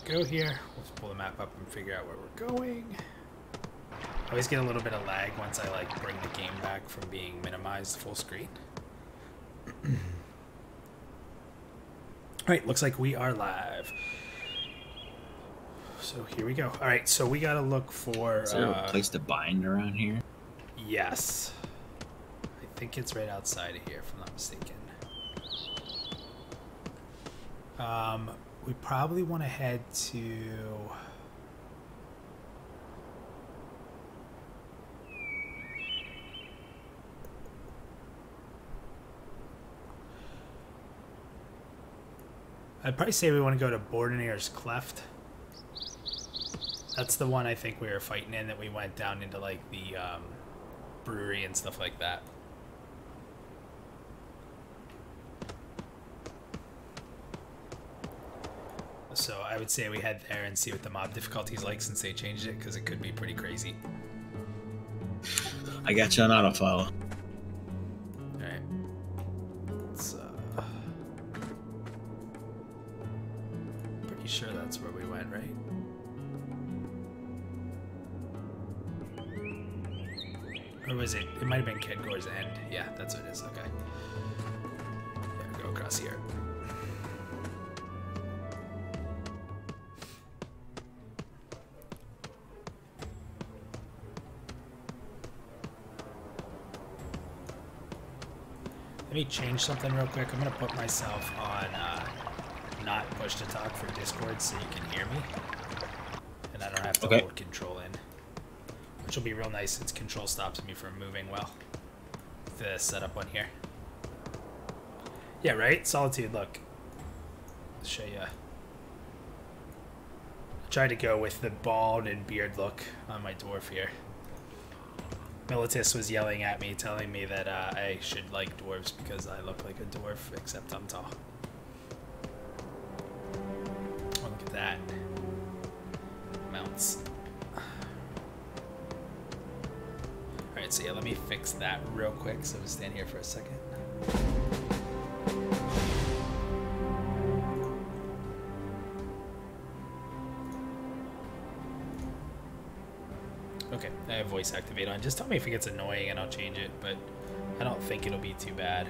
go here. Let's pull the map up and figure out where we're going. I always get a little bit of lag once I like bring the game back from being minimized full screen. Alright, looks like we are live. So here we go. Alright, so we gotta look for... Is there a place to bind around here? Yes. I think it's right outside of here, if I'm not mistaken. We probably want to head to... I'd probably say we want to go to Bordeneer's Cleft. That's the one I think we were fighting in, that we went down into like the brewery and stuff like that. So I would say we head there and see what the mob difficulty is like since they changed it, because it could be pretty crazy. I got you on autofollow. Alright. Let's, pretty sure that's where we went, right? Or was it? It might have been Kedgore's End. Yeah, that's what it is. Okay. Yeah, go across here. Let me change something real quick. I'm going to put myself on not push to talk for Discord so you can hear me. And I don't have to hold control in. Which will be real nice since control stops me from moving well. The setup one here. Yeah, right? Solitude, look. I'll show you. I tried to go with the bald and beard look on my dwarf here. Militus was yelling at me, telling me that I should like dwarves because I look like a dwarf, except I'm tall. Oh, look at that. Mounts. Alright, so yeah, let me fix that real quick, so we'll stand here for a second. Okay, I have voice activate on. Just tell me if it gets annoying and I'll change it, but I don't think it'll be too bad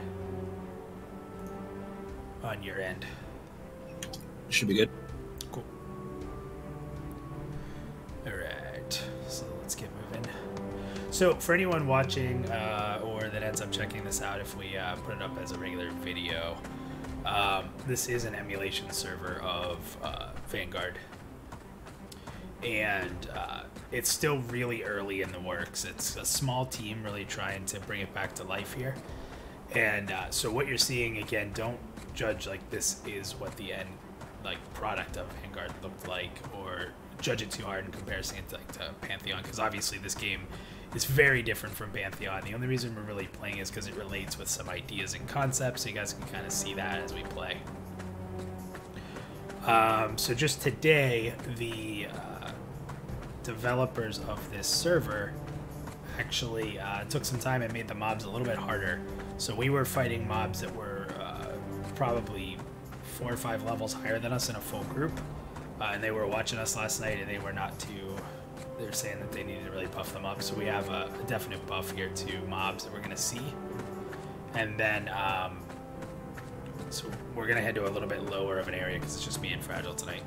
on your end. Should be good. Cool. Alright, so let's get moving. So for anyone watching or that ends up checking this out, if we put it up as a regular video, this is an emulation server of Vanguard. And it's still really early in the works. It's a small team really trying to bring it back to life here. And so what you're seeing, again, don't judge like this is what the end like product of Vanguard looked like, or judge it too hard in comparison to, like, to Pantheon, because obviously this game is very different from Pantheon. The only reason we're really playing is because it relates with some ideas and concepts, so you guys can kind of see that as we play. So just today, the developers of this server actually took some time and made the mobs a little bit harder. So we were fighting mobs that were probably 4 or 5 levels higher than us in a full group, and they were watching us last night, and they were not too... They're saying that they needed to really buff them up. So we have a definite buff here to mobs that we're going to see. And then, so we're going to head to a little bit lower of an area because it's just me and Fragile tonight.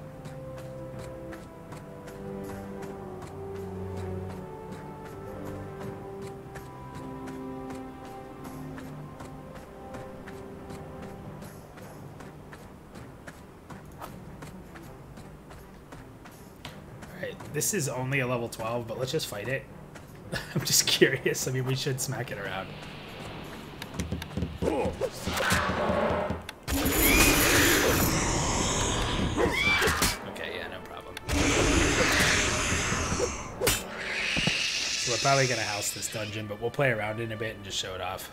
This is only a level 12, but let's just fight it. I'm just curious. I mean, we should smack it around. Oh. Okay, yeah, no problem. So we're probably going to house this dungeon, but we'll play around in a bit and just show it off.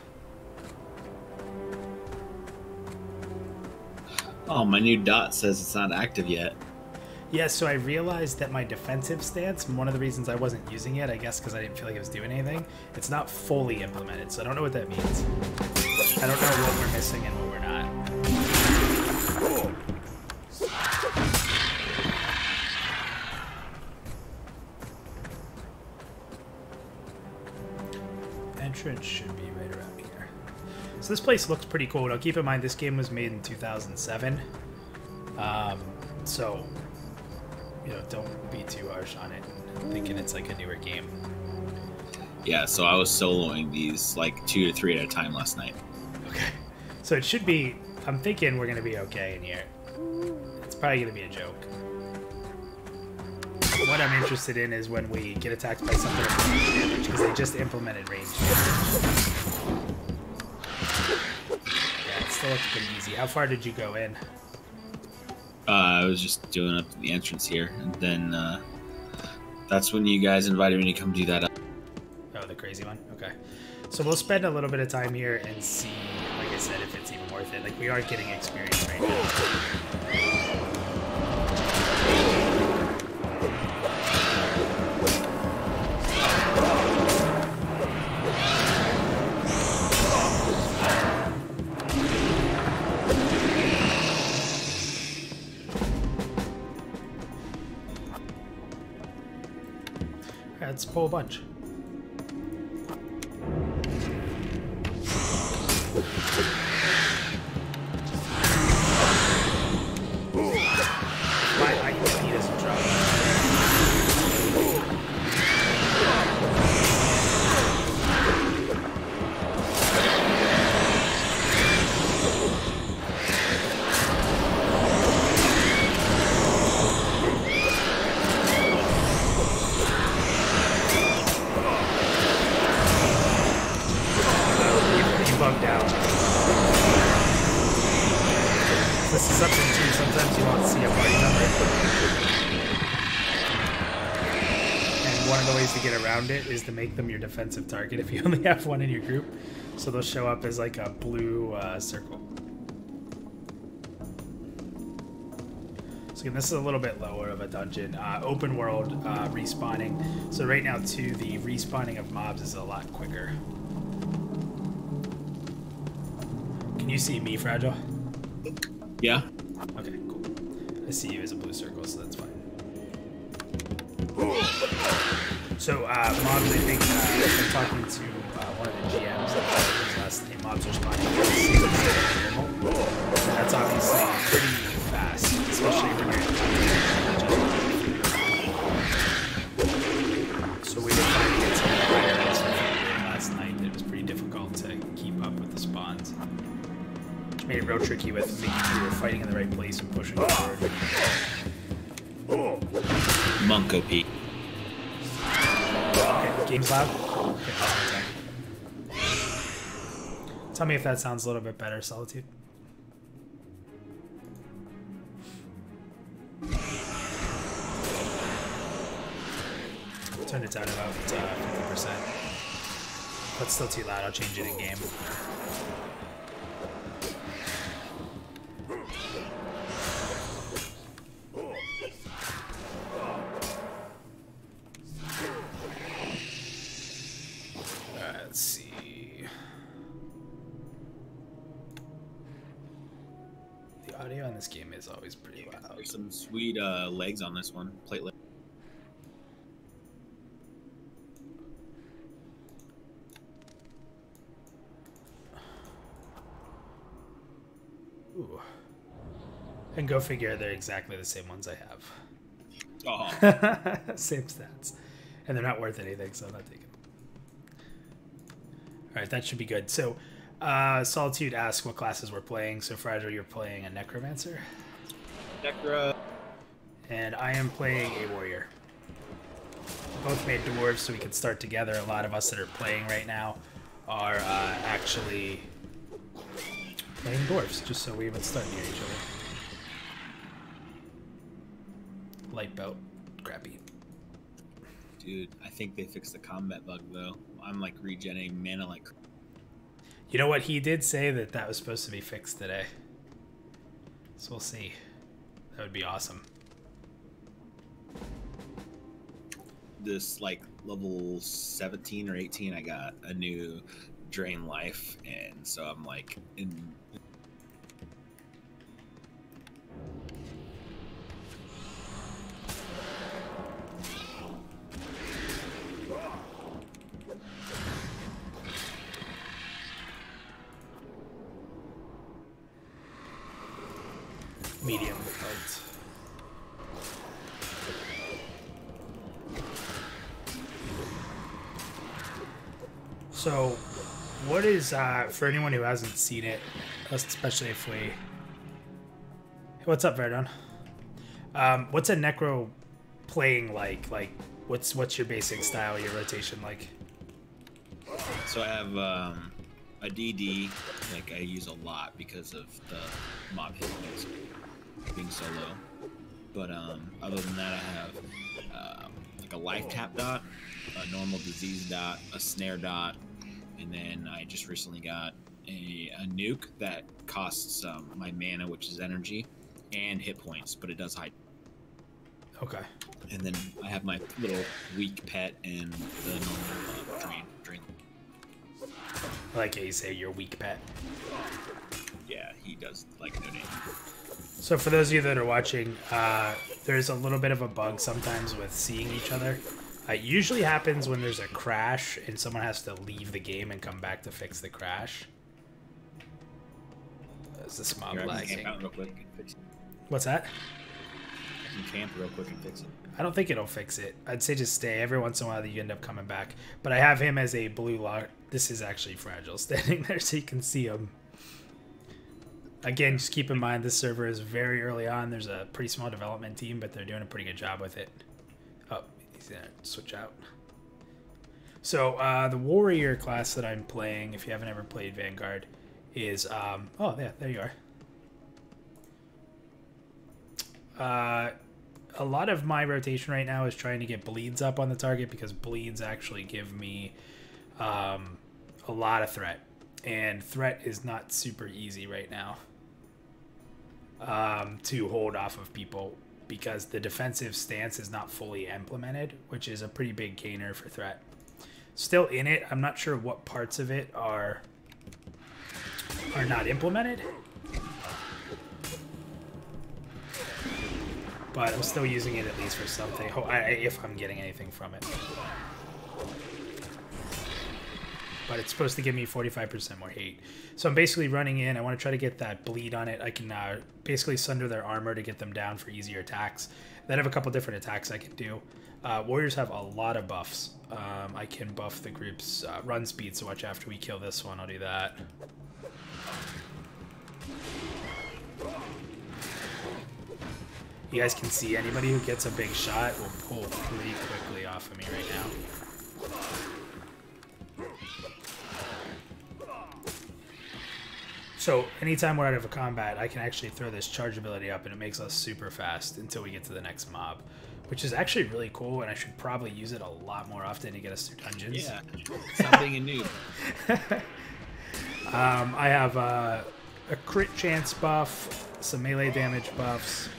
Oh, my new dot says it's not active yet. Yeah, so I realized that my defensive stance, one of the reasons I wasn't using it, I guess because I didn't feel like it was doing anything, it's not fully implemented, so I don't know what that means. I don't know what we're missing and what we're not. So this place looks pretty cool. Now keep in mind this game was made in 2007. So, you know, don't be too harsh on it, thinking it's like a newer game. Yeah, so I was soloing these like 2 to 3 at a time last night. Okay. So it should be, I'm thinking we're going to be okay in here. It's probably going to be a joke. What I'm interested in is when we get attacked by something with range damage, because they just implemented range damage. Yeah, it still looks pretty easy. How far did you go in? I was just doing up the entrance here, and then that's when you guys invited me to come do that. Oh, the crazy one? Okay. So we'll spend a little bit of time here and see, like I said, if it's even worth it. Like, we are getting experience right now. Let's pull a bunch. My XP doesn't drop. Bugged out. This is something too, sometimes you won't see a party number. And one of the ways to get around it is to make them your defensive target if you only have one in your group. So they'll show up as like a blue circle. So again, this is a little bit lower of a dungeon. Open world respawning. So right now too, the respawning of mobs is a lot quicker. Can you see me, Fragile? Yeah. Okay, cool. I see you as a blue circle, so that's fine. So, mobs, I think, I'm talking to one of the GMs, his last name, mobs are spawning. And that's obviously pretty fast, especially when you're in. So we were trying to get some higher and stuff last night. It was pretty difficult to keep up with the spawns. Made it real tricky with making sure we were fighting in the right place and pushing forward. Monk OP. Okay, game's loud. Okay, tell me if that sounds a little bit better, Solitude. Turned it down about 50%. But still too loud. I'll change it in game. Let's see. The audio on this game is always pretty loud. There's some sweet legs on this one. Plate leg. Ooh. And go figure, they're exactly the same ones I have. Oh. Same stats. And they're not worth anything, so I'm not taking them. Alright, that should be good. So, Solitude asks what classes we're playing. So, Fragile, you're playing a Necromancer. Necro. And I am playing a Warrior. Both made dwarves, so we can start together. A lot of us that are playing right now are actually playing dwarves, just so we even start near each other. Light belt, crappy. Dude, I think they fixed the combat bug though. I'm like regenerating mana like. You know what? He did say that that was supposed to be fixed today. So we'll see. That would be awesome. This like level 17 or 18, I got a new drain life, and so I'm like in. medium light. So, what is, for anyone who hasn't seen it, especially if we... What's up, Verdon? What's a Necro playing like? Like, what's your basic style, your rotation like? So I have a DD, like I use a lot because of the mob hit points being so low. But other than that, I have like a life tap dot, a normal disease dot, a snare dot, and then I just recently got a nuke that costs my mana, which is energy, and hit points, but it does high. Okay. And then I have my little weak pet and the normal drain. I like how you say your weak pet. Yeah, he does like no name. So for those of you that are watching, there's a little bit of a bug sometimes with seeing each other. It usually happens when there's a crash and someone has to leave the game and come back to fix the crash. Is this mob lagging? Camp out real quick and fix it. What's that? I can camp real quick and fix it. I don't think it'll fix it. I'd say just stay. Every once in a while you end up coming back. But I have him as a blue lock. This is actually Fragile standing there so you can see him. Again, just keep in mind this server is very early on. There's a pretty small development team, but they're doing a pretty good job with it. Oh, he's gonna switch out. So the warrior class that I'm playing, if you haven't ever played Vanguard, is oh yeah, there you are. A lot of my rotation right now is trying to get bleeds up on the target because bleeds actually give me a lot of threat, and threat is not super easy right now to hold off of people because the defensive stance is not fully implemented, which is a pretty big gainer for threat. Still in it, I'm not sure what parts of it are not implemented, but I'm still using it at least for something, if I'm getting anything from it. But it's supposed to give me 45% more hate. So I'm basically running in. I want to try to get that bleed on it. I can basically sunder their armor to get them down for easier attacks. Then I have a couple different attacks I can do. Warriors have a lot of buffs. I can buff the group's run speed, so watch after we kill this one. I'll do that. You guys can see anybody who gets a big shot will pull pretty quickly off of me right now. So anytime we're out of a combat, I can actually throw this charge ability up and it makes us super fast until we get to the next mob, which is actually really cool, and I should probably use it a lot more often to get us through dungeons. Yeah, stop being a noob. I have a crit chance buff, some melee damage buffs.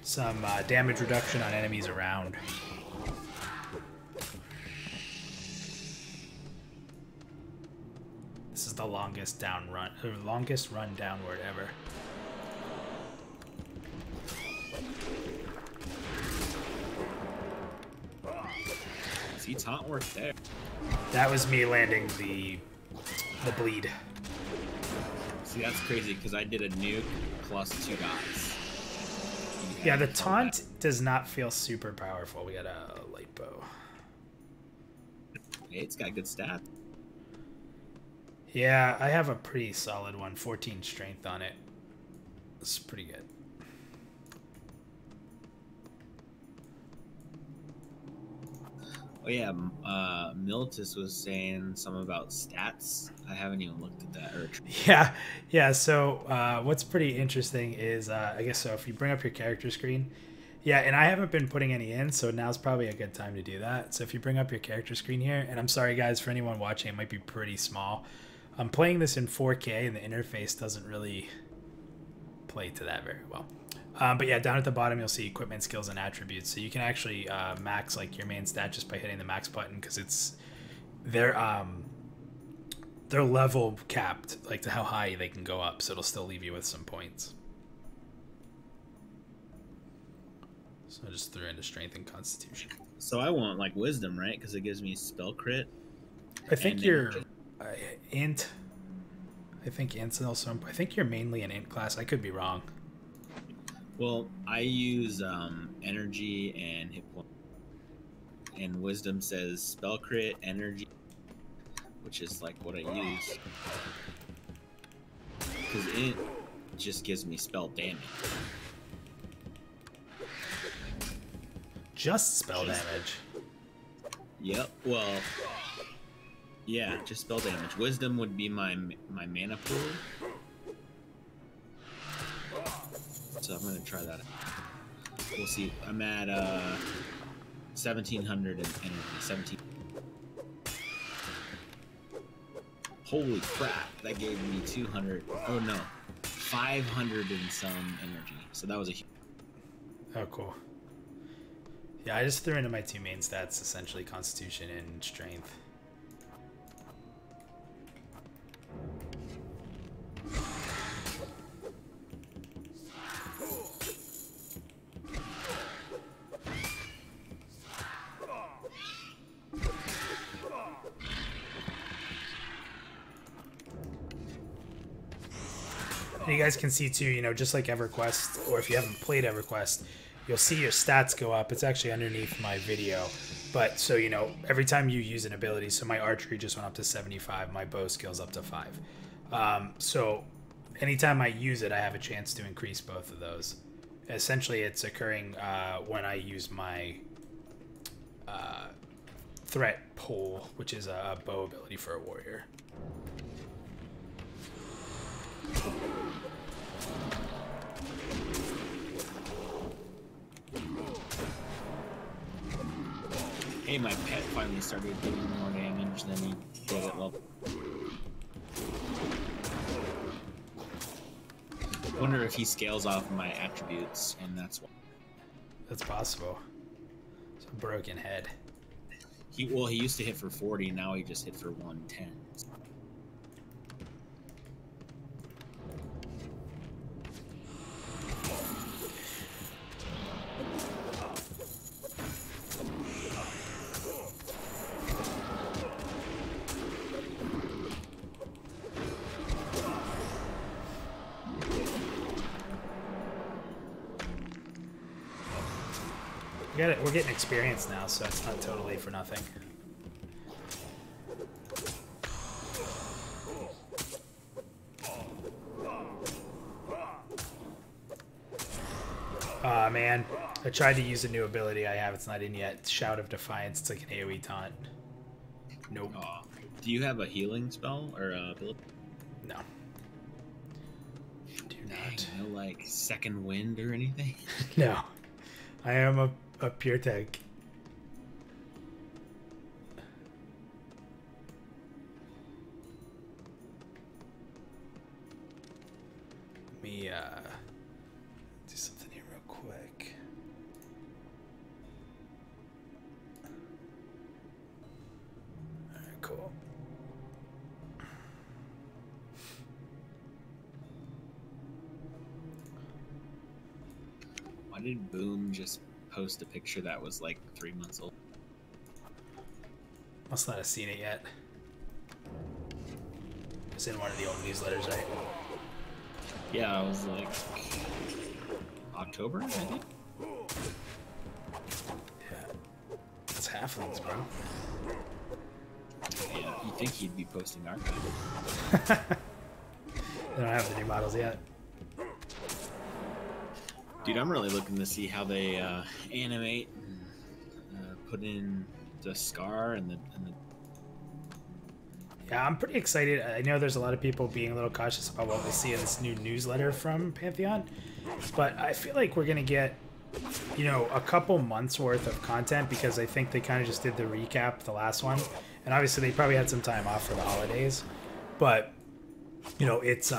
Some damage reduction on enemies around. This is the longest run downward ever. See, taunt work there. That was me landing the bleed. See, that's crazy because I did a nuke plus 2 dots. Yeah, the taunt does not feel super powerful. We got a light bow. Hey, it's got good stats. Yeah, I have a pretty solid one. 14 strength on it. It's pretty good. Oh yeah, Militus was saying something about stats. I haven't even looked at that. Yeah. So what's pretty interesting is, I guess so if you bring up your character screen, yeah, and I haven't been putting any in, so now's probably a good time to do that. So if you bring up your character screen here, and I'm sorry guys for anyone watching, it might be pretty small. I'm playing this in 4K, and the interface doesn't really play to that very well. But yeah, down at the bottom you'll see equipment, skills, and attributes. So you can actually max like your main stat just by hitting the max button, because it's they're level capped, like to how high they can go up. So it'll still leave you with some points. So I just threw into strength and constitution. So I want like wisdom, right? Because it gives me spell crit. I think you're int. I think Int's also. I think you're mainly an Int class. I could be wrong. Well, I use energy and hit point. And wisdom says spell crit, energy, which is like what I use. Because Int just gives me spell damage. Just spell damage. Yep. Well, yeah, just spell damage. Wisdom would be my mana pool. So I'm gonna try that. We'll see. I'm at 1700 in energy. 17. Holy crap! That gave me 200. Oh no, 500 and some energy. So that was a huge. Oh, cool. Yeah, I just threw into my two main stats, essentially Constitution and Strength. And you guys can see too, you know, just like EverQuest, or if you haven't played EverQuest, you'll see your stats go up. It's actually underneath my video. But so, you know, every time you use an ability, so my archery just went up to 75, my bow skill's up to 5. So anytime I use it, I have a chance to increase both of those. Essentially, it's occurring when I use my threat pull, which is a bow ability for a warrior. Hey, my pet finally started doing more damage than he did at level. I wonder if he scales off my attributes, and that's why. That's possible. It's a broken head. He used to hit for 40, now he just hit for 110. We're getting experience now, so it's not totally for nothing. Aw, man. I tried to use a new ability I have. It's not in yet. Shout of Defiance. It's like an AoE taunt. Nope. Do you have a healing spell or ability? No. Do not. Dang, no, like, second wind or anything? No. I am a pure tank. Let me do something here real quick. Alright, cool. Why did Boom just post a picture that was like 3 months old? Must not have seen it yet. It's in one of the old newsletters, right? Yeah, it was like October, I think. Yeah. It's halflings, bro. Yeah, you'd think he'd be posting archive. They don't have the new models yet. Dude, I'm really looking to see how they animate and put in the scar and the. Yeah, I'm pretty excited. I know there's a lot of people being a little cautious about what we see in this new newsletter from Pantheon, but I feel like we're gonna get, you know, a couple months worth of content, because I think they kind of just did the recap, the last one, and obviously they probably had some time off for the holidays, but you know, it's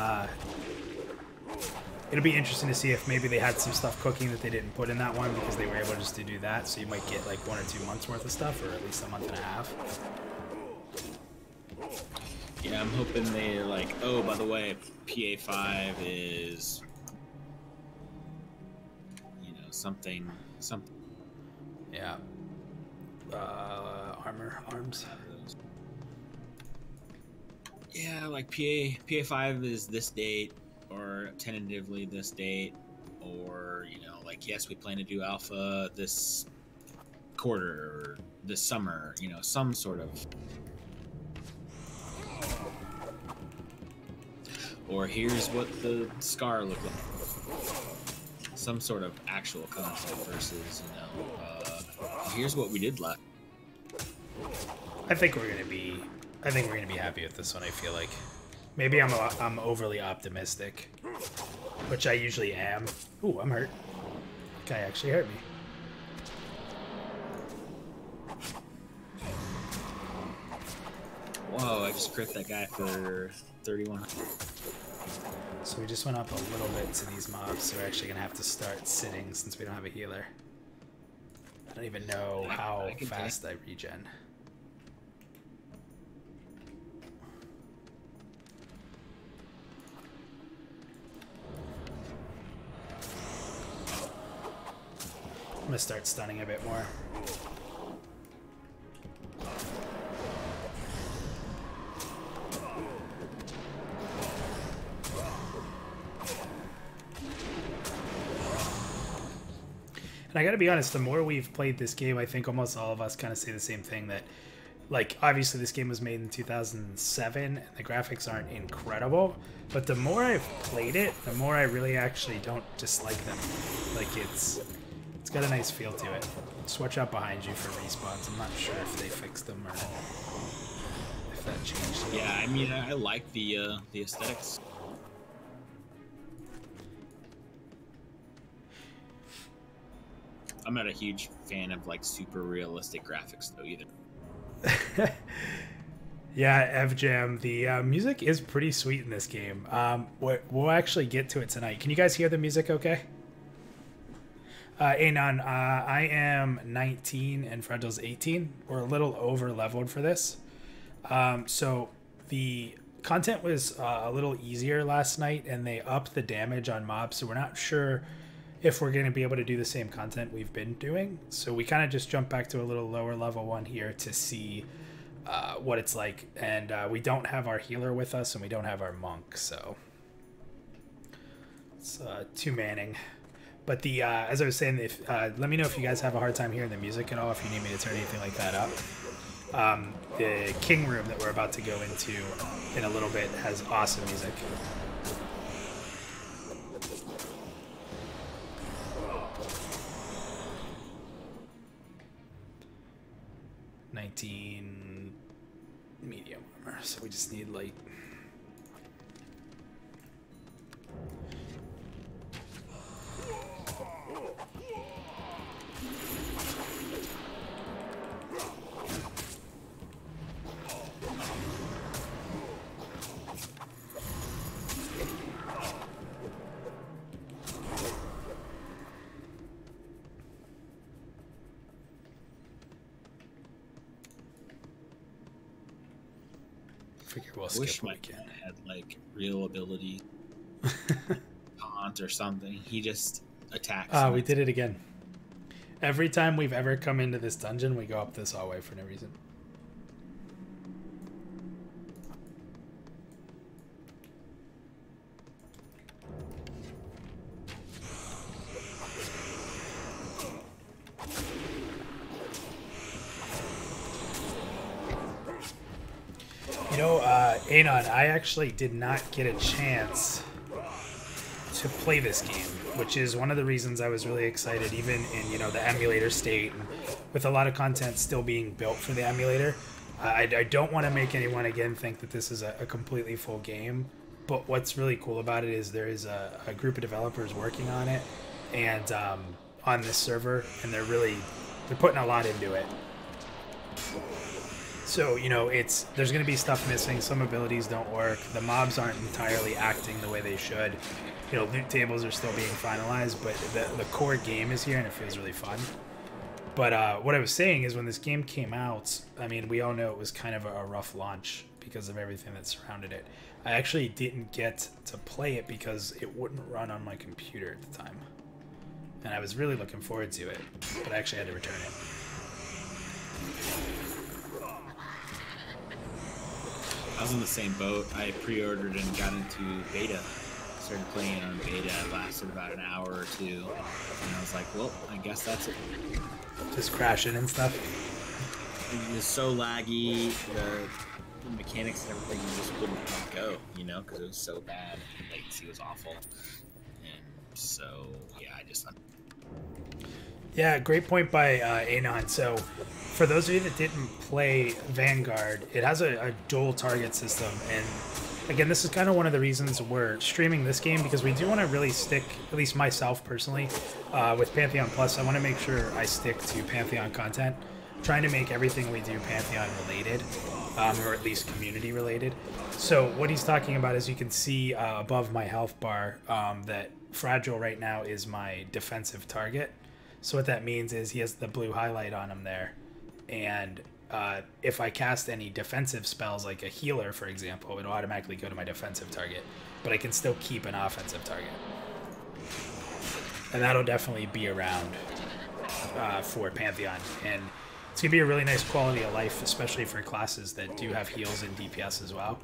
it'll be interesting to see if maybe they had some stuff cooking that they didn't put in that one because they were able just to do that. So you might get like 1 or 2 months worth of stuff, or at least a month and a half. Yeah, I'm hoping they're like, oh, by the way, PA5 is, you know, something. Yeah. Arms. yeah, like PA5 is this date, or tentatively this date, or like yes, we plan to do alpha this quarter or this summer, some sort of, or here's what the scar looked like, some sort of actual content versus here's what we did last. I think we're gonna be happy with this one. I feel like maybe I'm overly optimistic, which I usually am. Ooh, I'm hurt. Guy actually hurt me. Whoa, I just crit that guy for 31. So we just went up a little bit to these mobs, so we're actually gonna have to start sitting since we don't have a healer. I don't even know how fast I regen. I'm gonna start stunning a bit more. And I gotta be honest, the more we've played this game, I think almost all of us kind of say the same thing, that, like, obviously this game was made in 2007, and the graphics aren't incredible, but the more I've played it, the more I really actually don't dislike them. Like, it's got a nice feel to it. Just watch out behind you for respawns. I'm not sure if they fixed them or if that changed. Yeah, I mean, I like the aesthetics. I'm not a huge fan of like super realistic graphics though either. Yeah, FJam, the music is pretty sweet in this game. We'll actually get to it tonight. Can you guys hear the music okay? Anon, I am 19 and Freddo's 18. We're a little over leveled for this. So the content was a little easier last night, and they upped the damage on mobs, so we're not sure if we're going to be able to do the same content we've been doing. So we kind of just jumped back to a little lower level one here to see what it's like. And we don't have our healer with us, and we don't have our monk, so it's two manning. But the as I was saying, if let me know if you guys have a hard time hearing the music at all, if you need me to turn anything like that up. The king room that we're about to go into in a little bit has awesome music. Medium armor, so we just need light. I wish my cat had like real ability, taunt or something. He just attacks. We did it again. Every time we've ever come into this dungeon, we go up this hallway for no reason. Anon, I actually did not get a chance to play this game, which is one of the reasons I was really excited, even in, the emulator state, and with a lot of content still being built for the emulator. I don't want to make anyone, again, think that this is a completely full game, but what's really cool about it is there is a group of developers working on it, and on this server, and they're putting a lot into it. So, there's going to be stuff missing. Some abilities don't work. The mobs aren't entirely acting the way they should. Loot tables are still being finalized, but the core game is here, and it feels really fun. But what I was saying is when this game came out, I mean, we all know it was kind of a rough launch because of everything that surrounded it. I actually didn't get to play it because it wouldn't run on my computer at the time. And I was really looking forward to it, but I actually had to return it. I was in the same boat. I pre-ordered and got into beta. Started playing it on beta. It lasted about an hour or two, and I was like, well, I guess that's it. Just crashing and stuff. It was so laggy. The mechanics and everything just wouldn't go, you know, because it was so bad. The latency was awful, and so yeah, I just. Yeah, great point by Anon. So, for those of you that didn't play Vanguard, it has a dual target system, and again, this is kind of one of the reasons we're streaming this game, because we do want to really stick, at least myself personally, with PantheonPlus. I want to make sure I stick to Pantheon content, trying to make everything we do Pantheon related, or at least community related. So what he's talking about is, you can see above my health bar that Fragile right now is my defensive target. So what that means is he has the blue highlight on him there, and if I cast any defensive spells, like a healer, for example, it'll automatically go to my defensive target, but I can still keep an offensive target. And that'll definitely be around for Pantheon. And it's going to be a really nice quality of life, especially for classes that do have heals and DPS as well.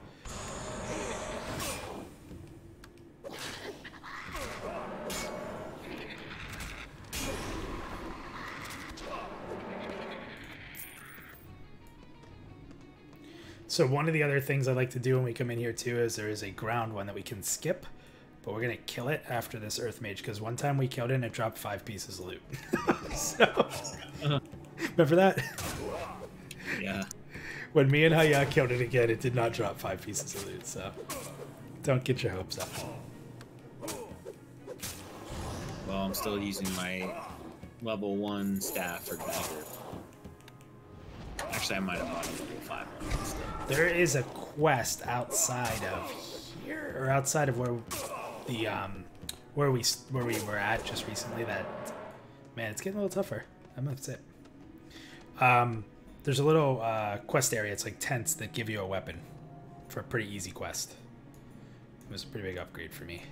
So one of the other things I like to do when we come in here too is there is a ground one that we can skip, but we're going to kill it after this Earth Mage, because one time we killed it and it dropped 5 pieces of loot. So, remember that? Yeah. When me and Haya killed it again, it did not drop 5 pieces of loot, so don't get your hopes up. Well, I'm still using my level 1 staff or dagger. Actually, I might have bought a level 5 one instead. There is a quest outside of here, or outside of where the where we were at just recently. That, man, it's getting a little tougher. That's it. There's a little quest area. It's like tents that give you a weapon for a pretty easy quest. It was a pretty big upgrade for me.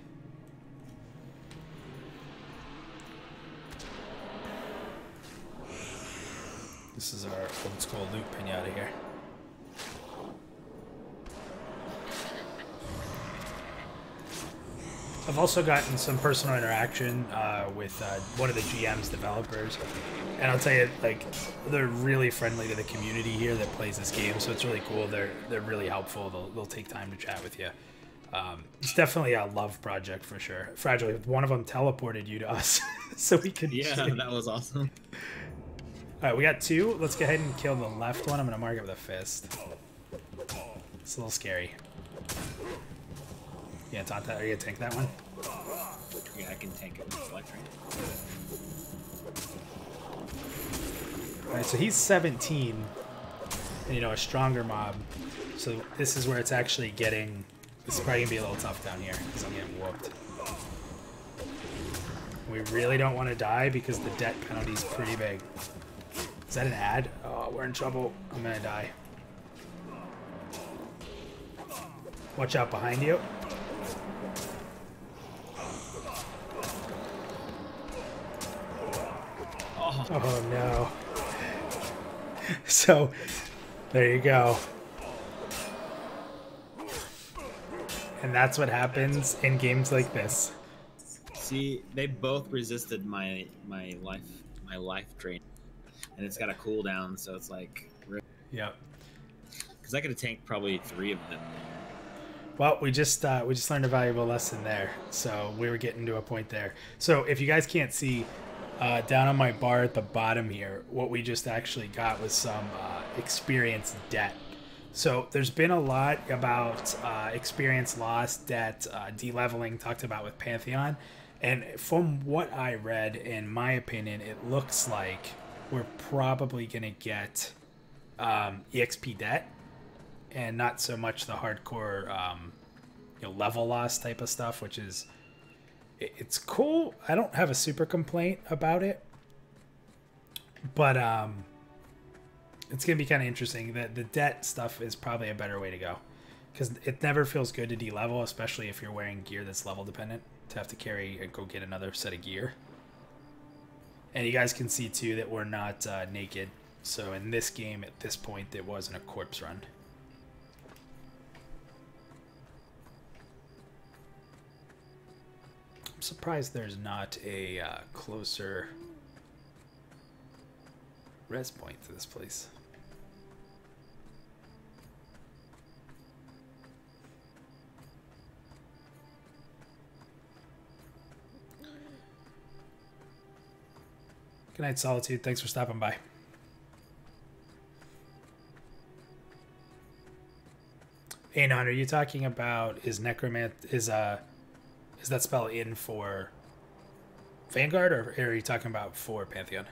This is our old school loot pinata here. I've also gotten some personal interaction with one of the GM's developers, and I'll tell you, like, they're really friendly to the community here that plays this game, so it's really cool. They're really helpful. They'll take time to chat with you. It's definitely a love project for sure. Fragile, one of them teleported you to us, so we could. Yeah, that was awesome. All right, we got 2. Let's go ahead and kill the left one. I'm gonna mark it with a fist. It's a little scary. Yeah, Tanta, are you gonna tank that one? Yeah, I can tank it with electric. All right, so he's 17, and, you know, a stronger mob. So this is where it's actually getting. This is probably gonna be a little tough down here because I'm getting whooped. We really don't want to die because the debt penalty is pretty big. Is that an ad? Oh, we're in trouble. I'm gonna die. Watch out behind you. Oh no. So, there you go. And that's what happens in games like this. See, they both resisted my life drain, and it's got a cooldown, so it's like. Yep. Because I could have tanked probably 3 of them. Well, we just learned a valuable lesson there. So we were getting to a point there. So if you guys can't see, down on my bar at the bottom here, what we just actually got was some experience debt. So there's been a lot about experience loss, debt, de-leveling talked about with Pantheon. And from what I read, in my opinion, it looks like we're probably going to get EXP debt and not so much the hardcore you know, level loss type of stuff, which is, it's cool. I don't have a super complaint about it, but it's gonna be kind of interesting. The debt stuff is probably a better way to go, because it never feels good to de-level, especially if you're wearing gear that's level dependent, to have to carry and go get another set of gear. And you guys can see too that we're not naked, so in this game at this point it wasn't a corpse run. surprised there's not a closer res point to this place. Good night, Solitude. Thanks for stopping by. Anon, are you talking about is that spell in for Vanguard, or are you talking about for Pantheon?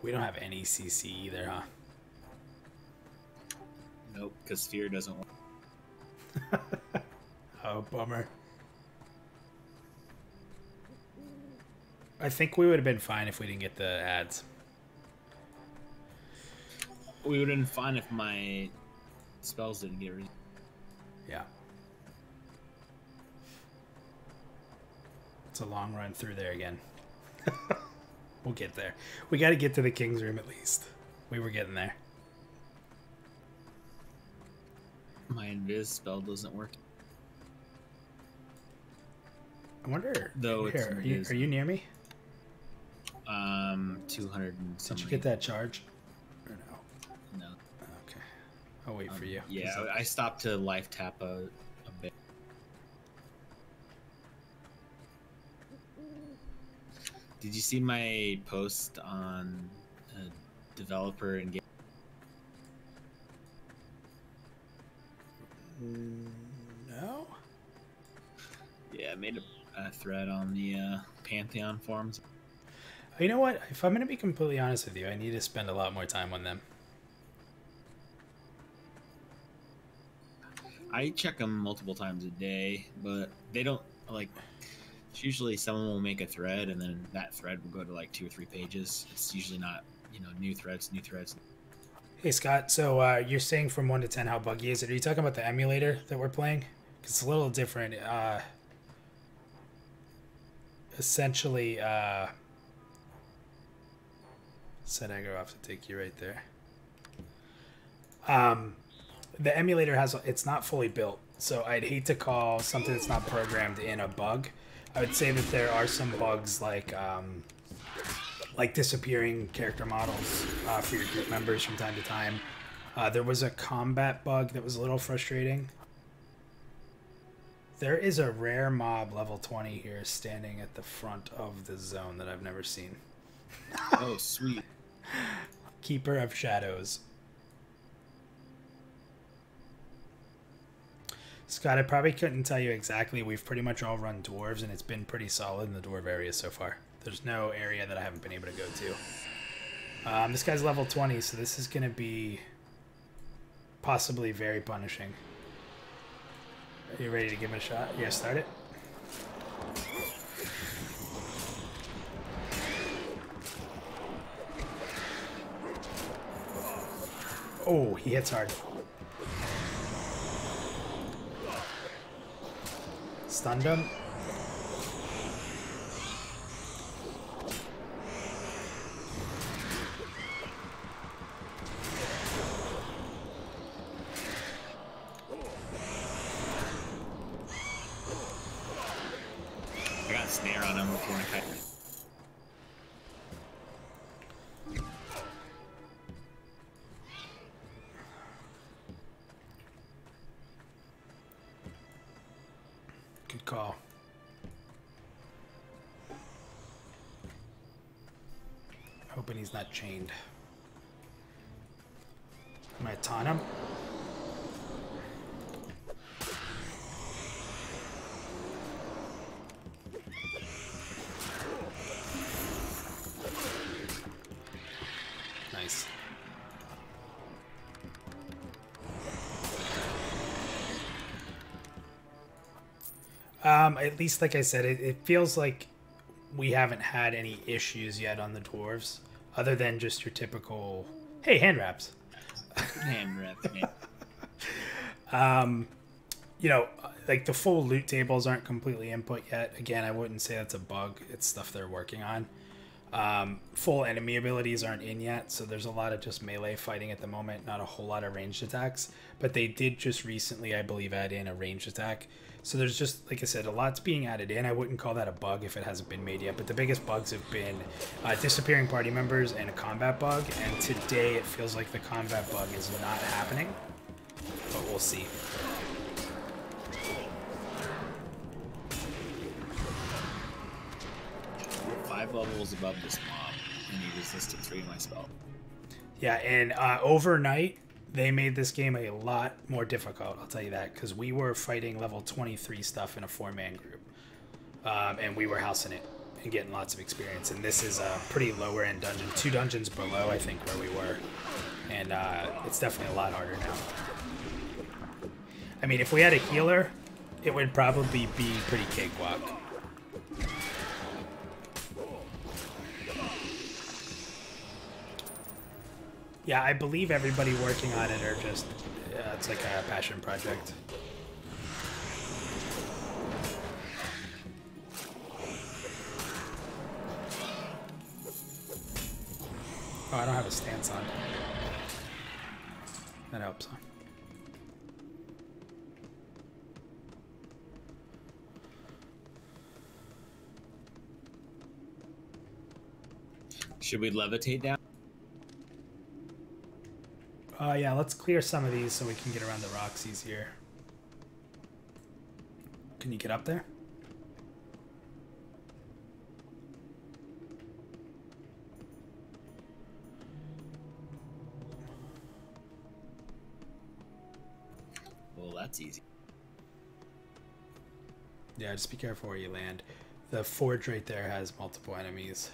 We don't have any CC either, huh? Nope, because fear doesn't work. Oh, bummer. I think we would have been fine if we didn't get the ads. We would have been fine if my spells didn't get Yeah. It's a long run through there again. We'll get there. We got to get to the King's Room at least. We were getting there. My invis spell doesn't work. I wonder. Though it's here, are you near me? 200 and Did something. you get that charge? Or no? No. Okay. I'll wait for you. Yeah, I stopped to life tap a bit. Did you see my post on a developer and game? No. Yeah, I made a thread on the Pantheon forums. You know what? If I'm going to be completely honest with you, I need to spend a lot more time on them. I check them multiple times a day, but they don't, like, it's usually someone will make a thread and then that thread will go to like 2 or 3 pages. It's usually not, new threads. Hey, Scott. So you're saying from 1 to 10 how buggy is it? Are you talking about the emulator that we're playing? 'Cause it's a little different. Essentially, set aggro off to take you right there. The emulator it's not fully built, so I'd hate to call something that's not programmed in a bug. I would say that there are some bugs like disappearing character models for your group members from time to time. There was a combat bug that was a little frustrating. There is a rare mob level 20 here standing at the front of the zone that I've never seen. Oh, sweet. Keeper of Shadows. Scott, I probably couldn't tell you exactly. We've pretty much all run dwarves, and it's been pretty solid in the dwarf area so far. There's no area that I haven't been able to go to. This guy's level 20, so this is going to be possibly very punishing. Are you ready to give it a shot? Yeah, start it. Oh, he hits hard. Stunned him. I got a snare on him before I cut. Good call. Hoping he's not chained. I'm gonna taunt him. Nice. At least, like I said, it feels like we haven't had any issues yet on the dwarves, other than just your typical, hey, hand wraps. Hand wraps, man. You know, like the full loot tables aren't completely input yet. Again, I wouldn't say that's a bug. It's stuff they're working on. Full enemy abilities aren't in yet, so there's a lot of just melee fighting at the moment, not a whole lot of ranged attacks. But they did just recently, I believe, add in a ranged attack. So there's just, like I said, a lot's being added in. I wouldn't call that a bug if it hasn't been made yet, but the biggest bugs have been disappearing party members and a combat bug, and today it feels like the combat bug is not happening, but we'll see. We're 5 levels above this mob, and he resisted 3 of my spell. Yeah, and overnight, they made this game a lot more difficult, I'll tell you that, because we were fighting level 23 stuff in a 4-man group, and we were housing it and getting lots of experience, and this is a pretty lower end dungeon, 2 dungeons below, I think, where we were, and it's definitely a lot harder now. I mean, if we had a healer, it would probably be pretty cakewalk. Yeah, I believe everybody working on it are just, it's like a passion project. Oh, I don't have a stance on. That helps, huh? Should we levitate down? Yeah, let's clear some of these so we can get around the rocks easier. Can you get up there? Well, that's easy. Yeah, just be careful where you land. The forge right there has multiple enemies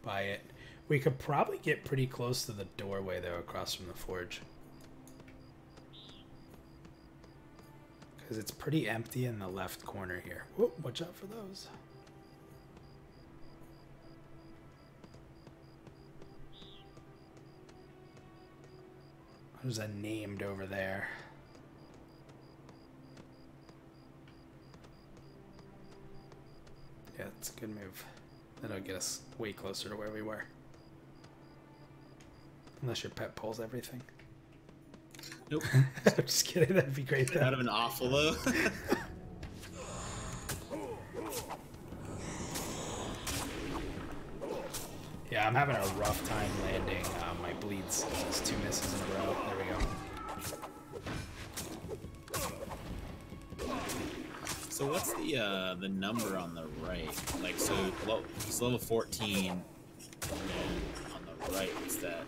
by it. We could probably get pretty close to the doorway, though, across from the forge. Because it's pretty empty in the left corner here. Whoop, watch out for those. There's a named over there. Yeah, it's a good move. That'll get us way closer to where we were. Unless your pet pulls everything. Nope. I'm just kidding. That'd be great. That would have been awful, though. Yeah, I'm having a rough time landing my bleeds. It's 2 misses in a row. There we go. So what's the number on the right? Like, so it's level 14, and then on the right, what's that?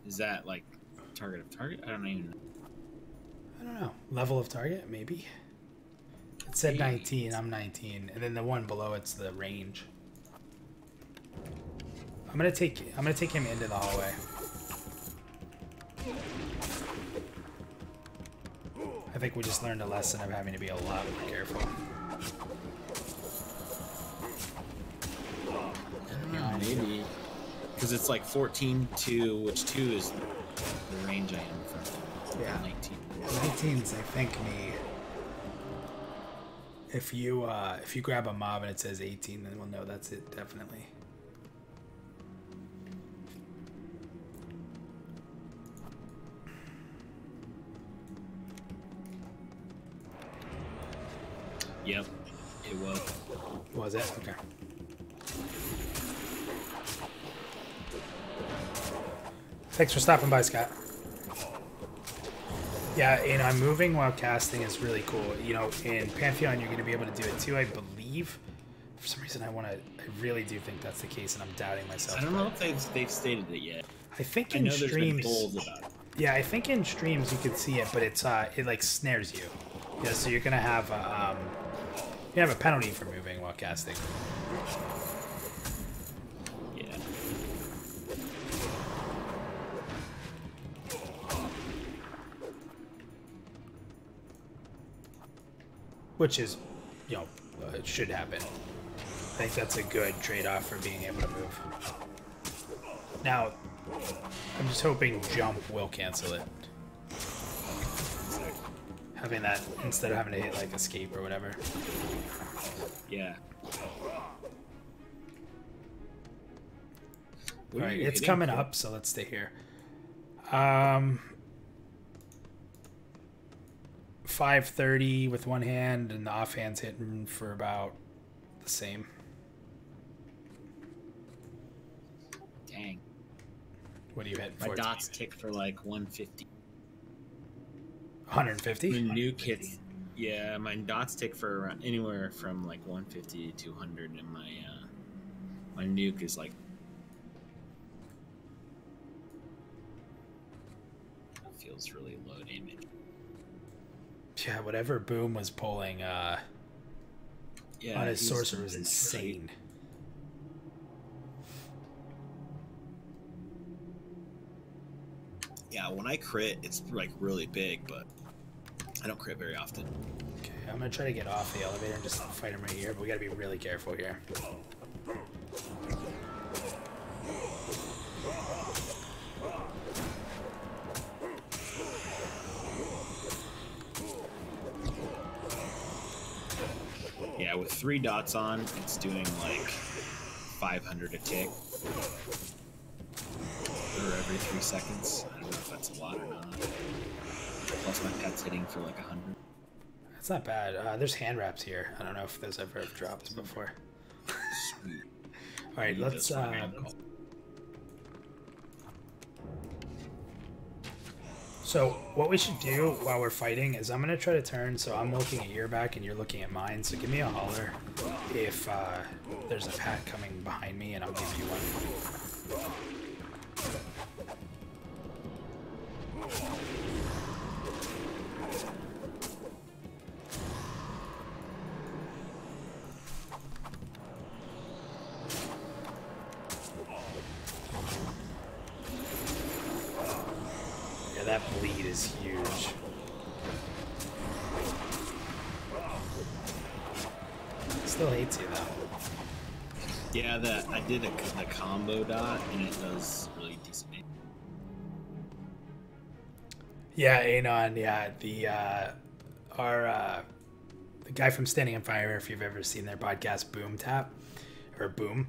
Is that like target of target? I don't even know. I don't know. Level of target, maybe. It said 19. I'm 19, and then the one below it's the range. I'm gonna take him into the hallway. I think we just learned a lesson of having to be a lot more careful. Maybe. Because it's like 14 to, which 2 is the range I am from. Yeah. 19. 19's, I think, me. If you grab a mob and it says 18, then we'll know that's it, definitely. Yep, it was. Was it? Okay. Thanks for stopping by, Scott. Yeah, you know, moving while casting is really cool. You know, in Pantheon, you're going to be able to do it too, I believe. For some reason, I really do think that's the case, and I'm doubting myself. I don't know if they've stated it yet. I think I in know streams. There's been polls about it. Yeah, I think in streams you can see it, but it's it like snares you. Yeah, so you're gonna have a penalty for moving while casting. Yeah. which is, you know, it should happen. I think that's a good trade-off for being able to move. Now, I'm just hoping jump will cancel it. Having that instead of having to hit like escape or whatever. Yeah. Alright, it's coming up, so let's stay here. 530 with one hand, and the offhand's hitting for about the same. Dang. What do you hit? My dots tick for like 150. 150? My nuke hits. Yeah, my dots tick for around anywhere from like 150 to 200, and my nuke is like. It feels really low damage. Yeah, whatever Boom was pulling on his sorcerer was insane. Yeah, when I crit, it's like really big, but I don't crit very often. Okay, I'm gonna try to get off the elevator and just fight him right here, but we gotta be really careful here. Yeah, with 3 dots on, it's doing like 500 a tick. Or every 3 seconds. I don't know if that's a lot or not. Plus my pet's hitting for like 100. That's not bad. There's hand wraps here. I don't know if those ever have dropped before. Sweet. Alright, let's so what we should do while we're fighting is I'm gonna try to turn so I'm looking at your back and you're looking at mine, so give me a holler if there's a pack coming behind me and I'll give you one. Yeah, that bleed is huge. Still hates you though. Yeah, I did the combo dot and it does really decent. Yeah, Anon. Yeah, the guy from Standing on Fire. If you've ever seen their podcast, Boom Tap or Boom,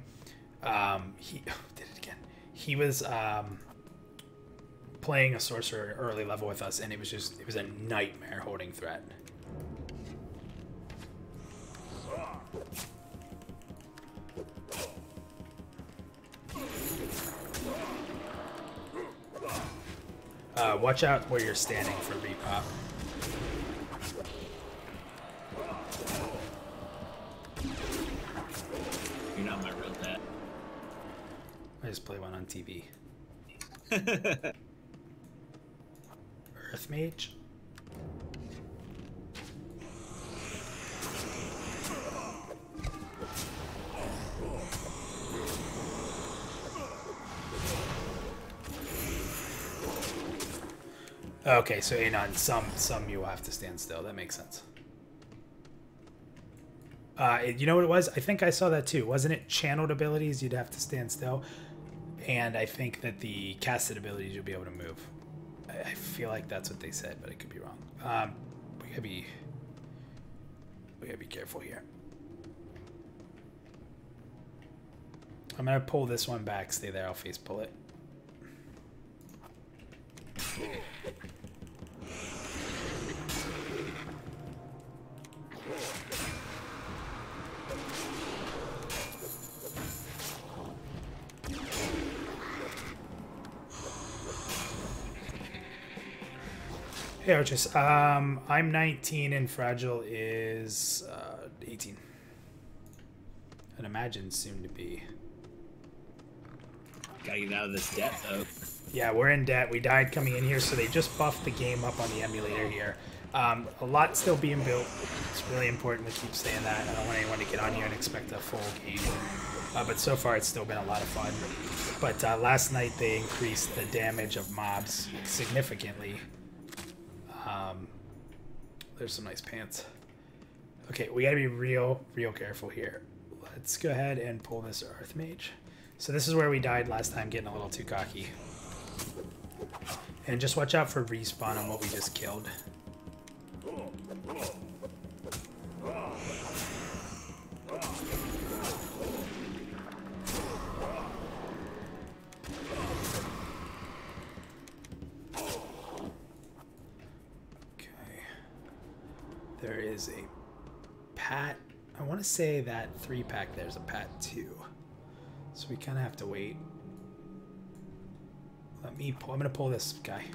he did it again. He was playing a sorcerer early level with us, and it was a nightmare holding threat. Watch out where you're standing for repop. You're not my real dad. I just play one on TV. Earth Mage? Okay, so Anon, some you will have to stand still. That makes sense. You know what it was? I think I saw that too. Wasn't it channeled abilities you'd have to stand still? And I think that the casted abilities you'll be able to move. I feel like that's what they said, but I could be wrong. We gotta be careful here. I'm gonna pull this one back. Stay there. I'll face pull it. Hey Archis, I'm 19 and Fragile is 18. And Imagine soon to be. Gotta get out of this debt though. Yeah, we're in debt. We died coming in here, so they just buffed the game up on the emulator here. A lot still being built. It's really important to keep saying that. I don't want anyone to get on here and expect a full game. But so far, it's still been a lot of fun. But last night, they increased the damage of mobs significantly. There's some nice pants. Okay, we gotta be real careful here. Let's go ahead and pull this Archmage. So this is where we died last time, getting a little too cocky. And just watch out for respawn on what we just killed. There is a Pat. I want to say that 3-pack there's a Pat 2. So we kind of have to wait. Let me pull. I'm going to pull this guy.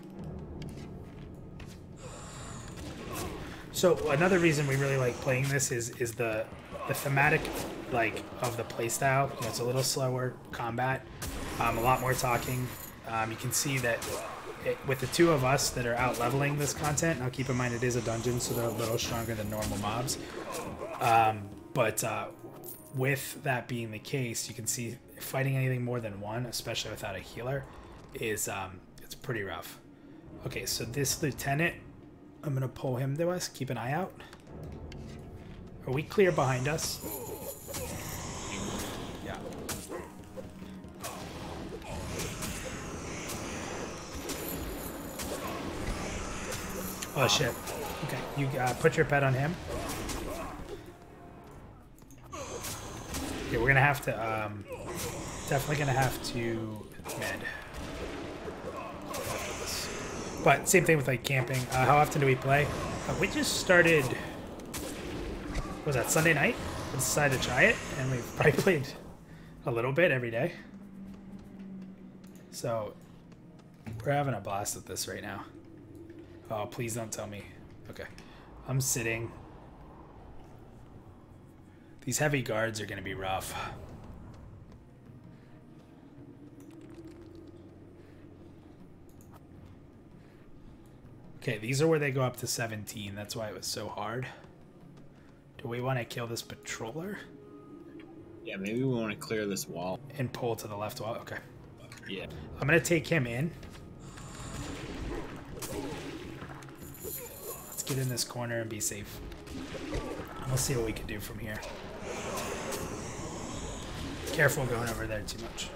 So another reason we really like playing this is the thematic like of the playstyle. You know, it's a little slower combat, a lot more talking. You can see that with the two of us that are out leveling this content. Now keep in mind it is a dungeon, so they're a little stronger than normal mobs. But with that being the case, you can see fighting anything more than one, especially without a healer, is it's pretty rough. Okay, so this lieutenant, I'm gonna pull him to us. Keep an eye out. Are we clear behind us? Yeah. Oh shit. Okay, you put your pet on him. Okay, we're gonna have to definitely gonna have to med. But same thing with like camping. How often do we play? We just started. What was that, Sunday night? We decided to try it, and we've probably played a little bit every day. So we're having a blast with this right now. Oh, please don't tell me. Okay, I'm sitting. These heavy guards are going to be rough. Okay, these are where they go up to 17. That's why it was so hard. Do we want to kill this patroller? Yeah, maybe we want to clear this wall. And pull to the left wall? Okay. Yeah. I'm going to take him in. Let's get in this corner and be safe. We'll see what we can do from here. Careful going over there too much.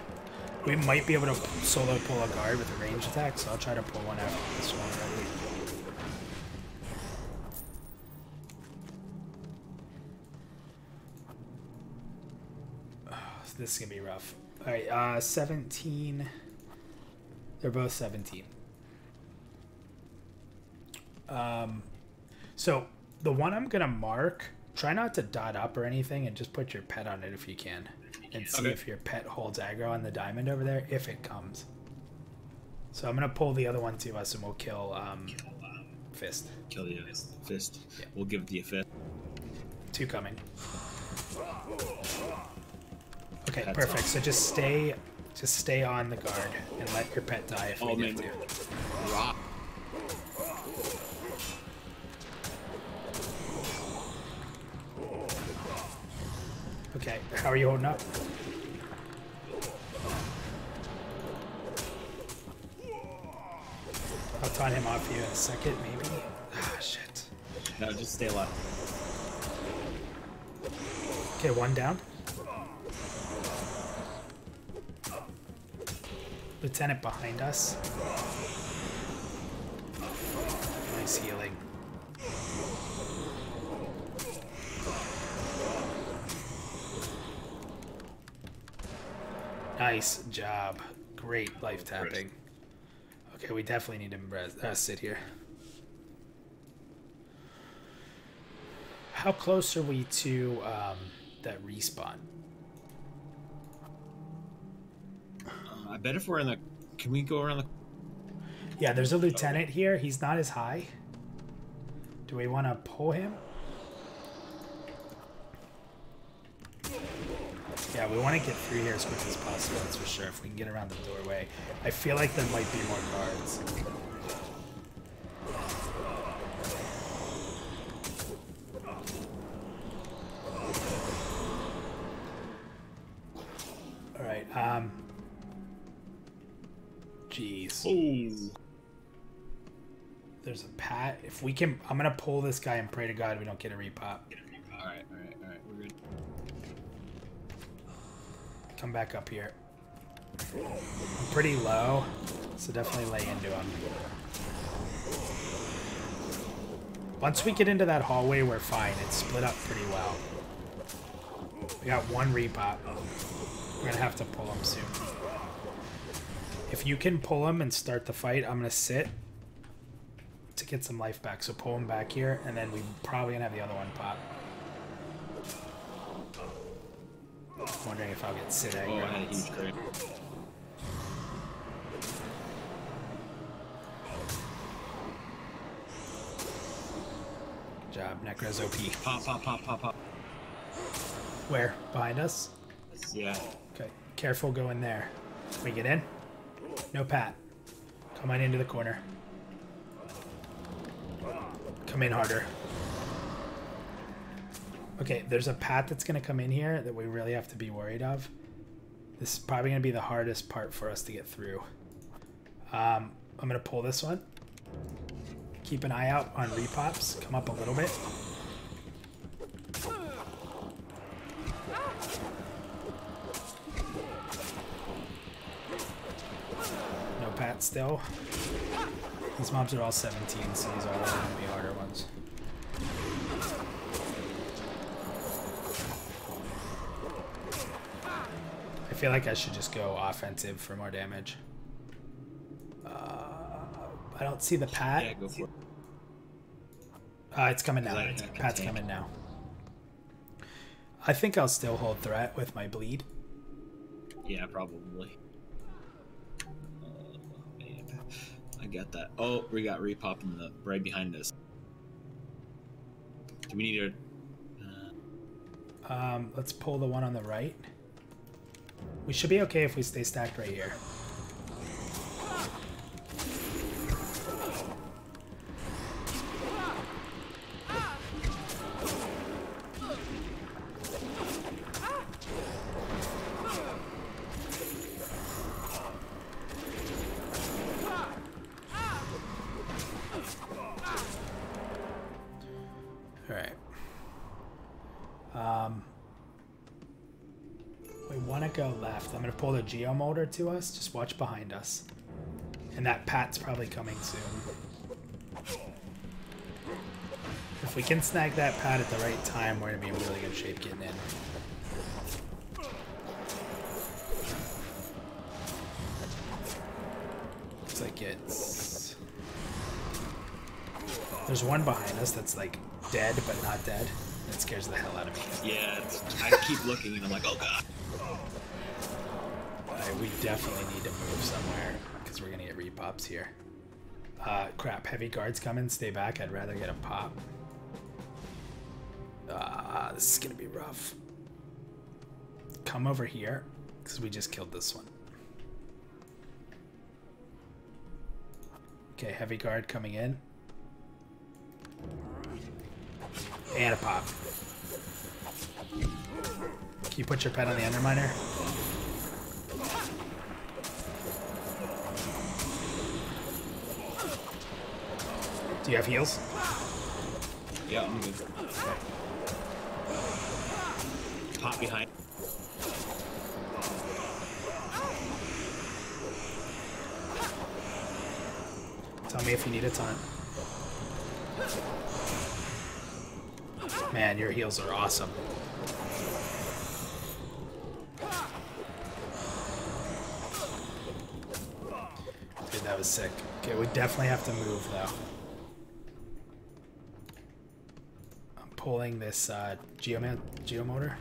We might be able to solo pull a guard with a range attack, so I'll try to pull one after this one already. Oh, this is going to be rough. Alright, 17. They're both 17. So the one I'm going to mark, try not to dot up or anything and just put your pet on it if you can. And see if your pet holds aggro on the diamond over there, if it comes. So I'm going to pull the other one to us and we'll kill Fist. Kill the Fist. Yeah. We'll give it the Fist. 2 coming. Okay, that's perfect. So just stay on the guard and let your pet die if we need to. Rock. Okay, how are you holding up? I'll taunt him off you in a second, maybe. Ah, shit. No, just stay alive. Okay, one down. Lieutenant behind us. Nice healing. Nice job. Great life tapping. Okay, we definitely need to sit here. How close are we to that respawn? I bet if we're in the... Can we go around the... Yeah, there's a lieutenant here. He's not as high. Do we want to pull him? Yeah, we want to get through here as quick as possible, that's for sure. If we can get around the doorway. I feel like there might be more guards. Alright, jeez. Ooh. There's a Pat. If we can... I'm going to pull this guy and pray to God we don't get a repop. come back up here. I'm pretty low, so definitely lay into him. Once we get into that hallway, we're fine. It's split up pretty well. We got one repop. We're gonna have to pull him soon. If you can pull him and start the fight, I'm gonna sit to get some life back. So pull him back here, and then we're probably gonna have the other one pop. I'm wondering if I'll get sit aggro. Oh, I had a huge crit. Good job, Necro's OP. Pop, pop, pop, pop, pop. Where? Behind us? Yeah. Okay, careful, go in there. We get in? No pat. Come on into the corner. Come in harder. Okay, there's a pat that's going to come in here that we really have to be worried of. This is probably going to be the hardest part for us to get through. I'm going to pull this one. Keep an eye out on repops. Come up a little bit. No pat still. These mobs are all 17, so these are all going to be harder ones. I feel like I should just go offensive for more damage. I don't see the pat. Yeah, go for it. It's coming now. Pat's coming now. I think I'll still hold threat with my bleed. Yeah, probably. I got that. Oh, we got repop in the right behind us. Do we need to? Let's pull the one on the right. We should be okay if we stay stacked right here. We want to go left. I'm going to pull the geomotor to us. Just watch behind us. And that pat's probably coming soon. If we can snag that pat at the right time, we're going to be in really good shape getting in. Looks like it's... There's one behind us that's like dead, but not dead. It scares the hell out of me. Yeah, I keep looking and I'm like, oh god. We definitely need to move somewhere because we're gonna get repops here. Crap, heavy guards coming. Stay back. I'd rather get a pop. This is gonna be rough. Come over here because we just killed this one. Okay, heavy guard coming in. And a pop. Can you put your pet on the Underminer? Do you have heals? Yeah, I'm good. Okay. Pop behind. Tell me if you need a ton. Man, your heals are awesome. Dude, that was sick. Okay, we definitely have to move, though. I'm pulling this geomotor.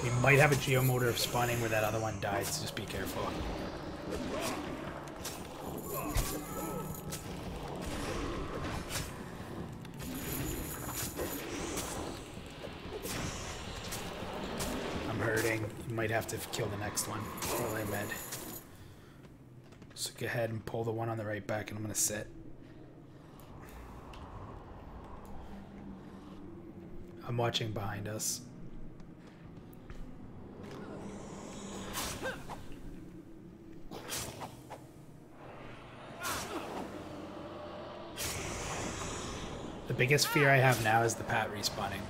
We might have a geomotor spawning where that other one died, so just be careful. I'm hurting. You might have to kill the next one. Probably med. So go ahead and pull the one on the right back, and I'm going to sit. I'm watching behind us. The biggest fear I have now is the pat respawning.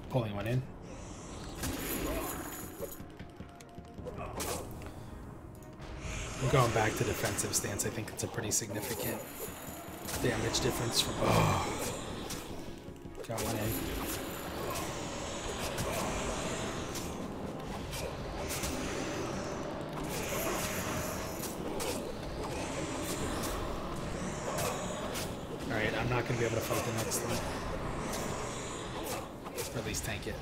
Pulling one in. I'm going back to defensive stance. I think it's a pretty significant damage difference from... Oh. Got one in. Alright, I'm not going to be able to fight the next one. Or at least tank it.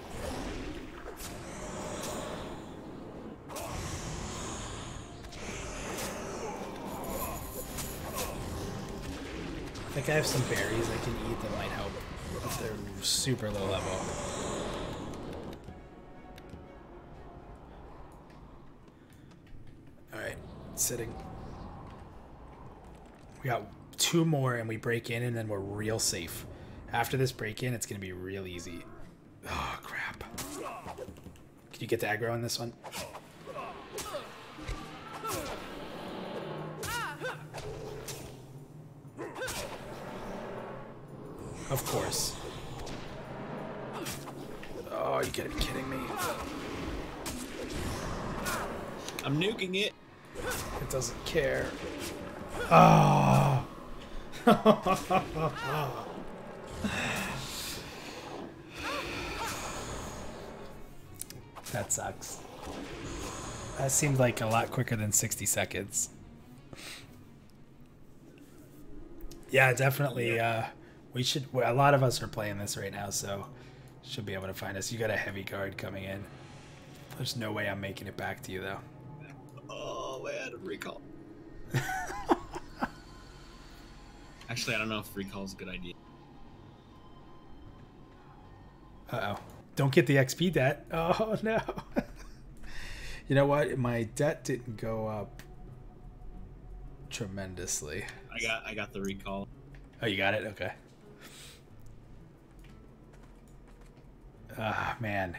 I think I have some berries I can eat that might help, but they're super low level. Alright, sitting. We got 2 more and we break in and then we're real safe. After this break in, it's going to be real easy. Oh, crap. Can you get the aggro on this one? Of course. Oh, you gotta be kidding me. I'm nuking it. It doesn't care. Oh. That sucks. That seemed like a lot quicker than 60 seconds. Yeah, definitely. We should. A lot of us are playing this right now, so should be able to find us. You got a heavy card coming in. There's no way I'm making it back to you though. Oh man, recall. Actually, I don't know if recall is a good idea. Uh-oh. Don't get the XP debt. Oh no. You know what? My debt didn't go up tremendously. I got the recall. Oh, you got it? Okay. Ah, man.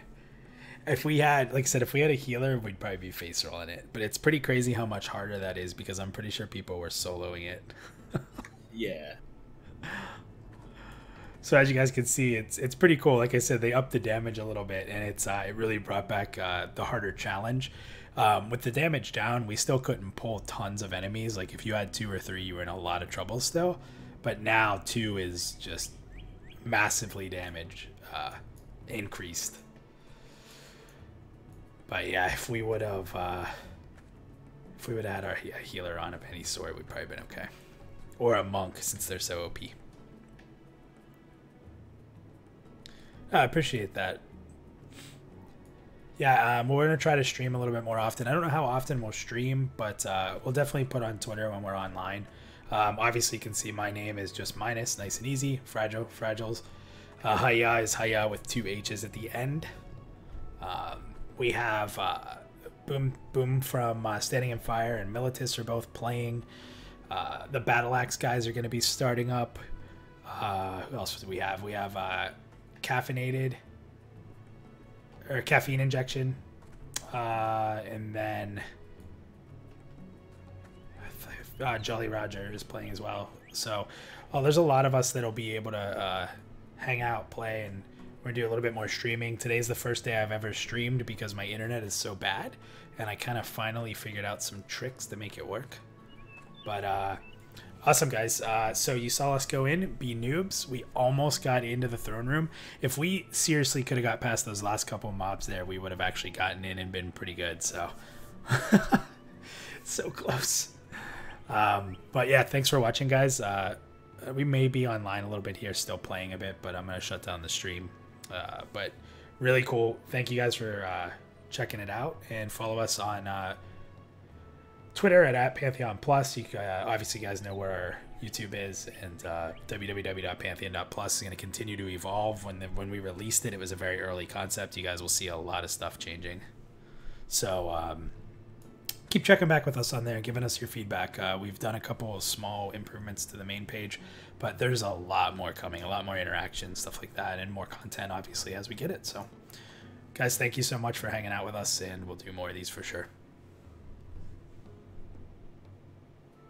If we had, like I said, if we had a healer, we'd probably be face rolling it. But it's pretty crazy how much harder that is because I'm pretty sure people were soloing it. Yeah. So as you guys can see, it's pretty cool. Like I said, they upped the damage a little bit, and it really brought back the harder challenge. With the damage down, we still couldn't pull tons of enemies. Like if you had 2 or 3, you were in a lot of trouble still. But now 2 is just massively damage increased. But yeah, if we would have had our healer on of any sort, we'd probably been okay. Or a monk, since they're so OP. I appreciate that. Yeah, we're going to try to stream a little bit more often. I don't know how often we'll stream, but we'll definitely put on Twitter when we're online. Obviously, you can see my name is just minus, nice and easy. Fragiles. Haya is Haya with 2 H's at the end. We have Boom from Standing in Fire and Militus are both playing. The Battle Axe guys are going to be starting up. Who else do we have? We have Caffeinated or Caffeine Injection, and then Jolly Roger is playing as well. So there's a lot of us that'll be able to hang out, play, and we're gonna do a little bit more streaming. Today's the first day I've ever streamed because my internet is so bad, and I kind of finally figured out some tricks to make it work. But awesome, guys. So you saw us go in, be noobs. We almost got into the throne room. If we seriously could have got past those last couple mobs there, we would have actually gotten in and been pretty good. So so close. But yeah, thanks for watching, guys. We may be online a little bit here, still playing a bit, but I'm going to shut down the stream. But really cool. Thank you guys for checking it out, and follow us on Twitter at PantheonPlus. You obviously guys know where our YouTube is, and www.pantheon.plus is going to continue to evolve. When we released it, it was a very early concept. You guys will see a lot of stuff changing. So keep checking back with us on there and giving us your feedback. We've done a couple of small improvements to the main page, but there's a lot more coming, a lot more interaction, stuff like that, and more content, obviously, as we get it. So, guys, thank you so much for hanging out with us, and we'll do more of these for sure.